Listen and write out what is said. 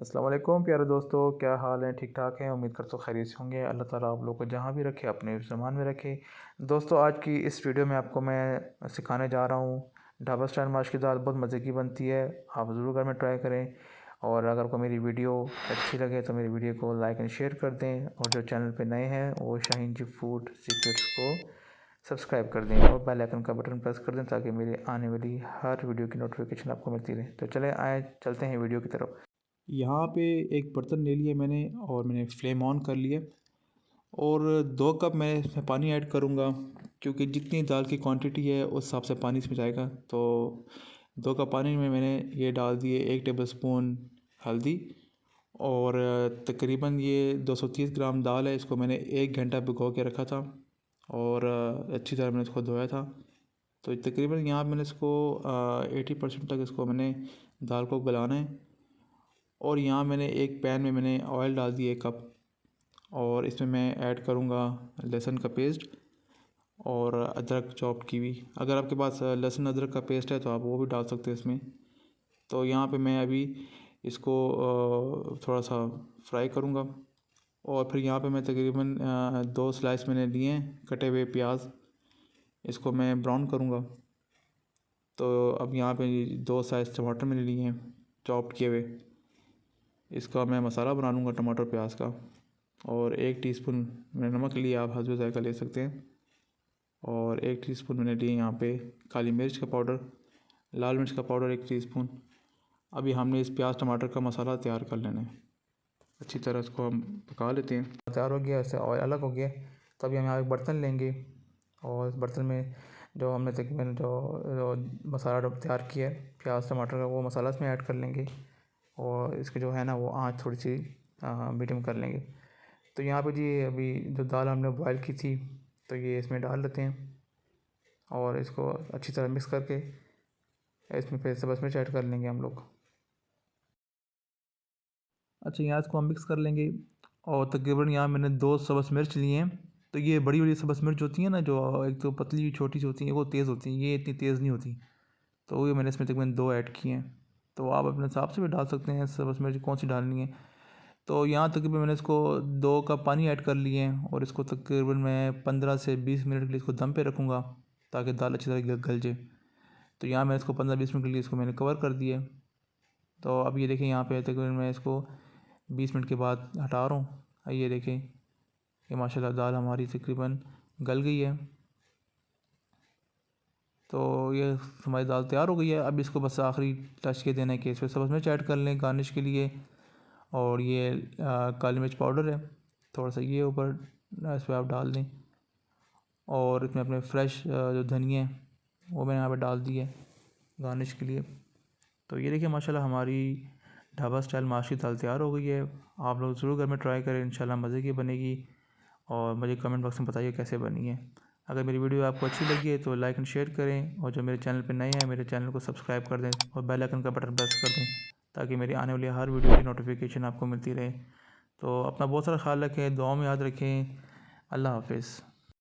अस्सलाम वालेकुम प्यारे दोस्तों, क्या हाल है? ठीक ठाक हैं? उम्मीद करता हूँ खैरियत से होंगे। अल्लाह ताला आप लोग को जहाँ भी रखे अपने ज़मान में रखे। दोस्तों, आज की इस वीडियो में आपको मैं सिखाने जा रहा हूँ ढाबा स्टाइल माश की दाल। बहुत मज़े की बनती है, आप ज़रूर घर में ट्राई करें। और अगर आपको मेरी वीडियो अच्छी लगे तो मेरी वीडियो को लाइक एंड शेयर कर दें, और जो चैनल पर नए हैं वो शाहीन जी फूड सीक्रेट्स को सब्सक्राइब कर दें और बेल आइकन का बटन प्रेस कर दें ताकि मेरी आने वाली हर वीडियो की नोटिफिकेशन आपको मिलती रहे। तो चले आए चलते हैं वीडियो की तरफ। यहाँ पे एक बर्तन ले लिया मैंने और मैंने फ्लेम ऑन कर लिया और 2 कप मैं इसमें पानी ऐड करूँगा, क्योंकि जितनी दाल की क्वांटिटी है उस हिसाब से पानी इसमें जाएगा। तो 2 कप पानी में मैंने ये डाल दिए 1 टेबलस्पून हल्दी, और तकरीबन ये 230 ग्राम दाल है। इसको मैंने 1 घंटा भिगो के रखा था और अच्छी तरह मैंने इसको धोया था। तो तकरीबन यहाँ मैंने इसको 80% तक इसको मैंने दाल को गलाना है। और यहाँ मैंने एक पैन में मैंने ऑयल डाल दिया 1 कप, और इसमें मैं ऐड करूँगा लहसुन का पेस्ट और अदरक चॉप की हुई। अगर आपके पास लहसुन अदरक का पेस्ट है तो आप वो भी डाल सकते हैं इसमें। तो यहाँ पे मैं अभी इसको थोड़ा सा फ्राई करूँगा, और फिर यहाँ पे मैं तकरीबन 2 स्लाइस मैंने लिए हैं कटे हुए प्याज, इसको मैं ब्राउन करूँगा। तो अब यहाँ पे 2 साइज टमाटर मैंने लिए हैं चॉप किए हुए, इसका मैं मसाला बना लूँगा टमाटर प्याज का। और 1 टीस्पून मैंने नमक लिया, आप हस्बे ज़ायक़ा ले सकते हैं। और 1 टीस्पून मैंने लिए यहाँ पे काली मिर्च का पाउडर, लाल मिर्च का पाउडर 1 टीस्पून। अभी हमने इस प्याज टमाटर का मसाला तैयार कर लेना है, अच्छी तरह इसको हम पका लेते हैं। तैयार हो गया, इससे ऑयल अलग हो गया। तो अभी हम यहाँ एक बर्तन लेंगे और इस बर्तन में जो हमने तकरीबन जो मसाला तैयार किया है प्याज टमाटर का, वो मसाला इसमें ऐड कर लेंगे। और इसकी जो है ना वो आँच थोड़ी सी मीडियम कर लेंगे। तो यहाँ पे जी अभी जो दाल हमने बॉयल की थी तो ये इसमें डाल देते हैं, और इसको अच्छी तरह मिक्स करके इसमें फिर सब्ज़ मिर्च ऐड कर लेंगे हम लोग। अच्छा, यहाँ इसको हम मिक्स कर लेंगे। और तकरीबन यहाँ मैंने 2 सब्ज़ मिर्च लिए हैं। तो ये बड़ी बड़ी सब्ज़ मिर्च होती हैं ना, जो एक तो पतली छोटी सी होती हैं, वो तेज़ होती हैं, ये इतनी तेज़ नहीं होती। तो ये मैंने इसमें तकरीबन 2 ऐड किए हैं। तो आप अपने हिसाब से भी डाल सकते हैं सब्ज़ मिर्च कौन सी डालनी है। तो यहाँ तकरीबन मैंने इसको 2 कप पानी ऐड कर लिए हैं, और इसको तकरीबन मैं 15 से 20 मिनट के लिए इसको दम पे रखूँगा ताकि दाल अच्छी तरह गल जाए। तो यहाँ मैं इसको 15-20 मिनट के लिए इसको मैंने कवर कर दिया। तो अब ये देखें, यहाँ पे तकरीबन मैं इसको 20 मिनट के बाद हटा रहा हूँ। ये देखें, ये माशाल्लाह दाल हमारी तकरीबन गल गई है। तो ये हमारी दाल तैयार हो गई है। अब इसको बस आखिरी टच के देने के इसमें सब्ज़ मिर्च ऐड कर लें गार्निश के लिए। और ये काली मिर्च पाउडर है थोड़ा सा, ये ऊपर इस पर आप डाल दें। और इसमें अपने फ्रेश जो धनिया है वो मैंने यहाँ पे डाल दी है गार्निश के लिए। तो ये देखिए माशाल्लाह हमारी ढाबा स्टाइल माश की दाल तैयार हो गई है। आप लोग ज़रूर घर में ट्राई करें, इंशाल्लाह मज़े की बनेगी। और मुझे कमेंट बॉक्स में बताइए कैसे बनी है। अगर मेरी वीडियो आपको अच्छी लगी है तो लाइक एंड शेयर करें, और जो मेरे चैनल पर नए हैं मेरे चैनल को सब्सक्राइब कर दें और बेल आइकन का बटन प्रेस कर दें ताकि मेरी आने वाली हर वीडियो की नोटिफिकेशन आपको मिलती रहे। तो अपना बहुत सारा ख्याल रखें, दुआओं में याद रखें। अल्लाह हाफिज़।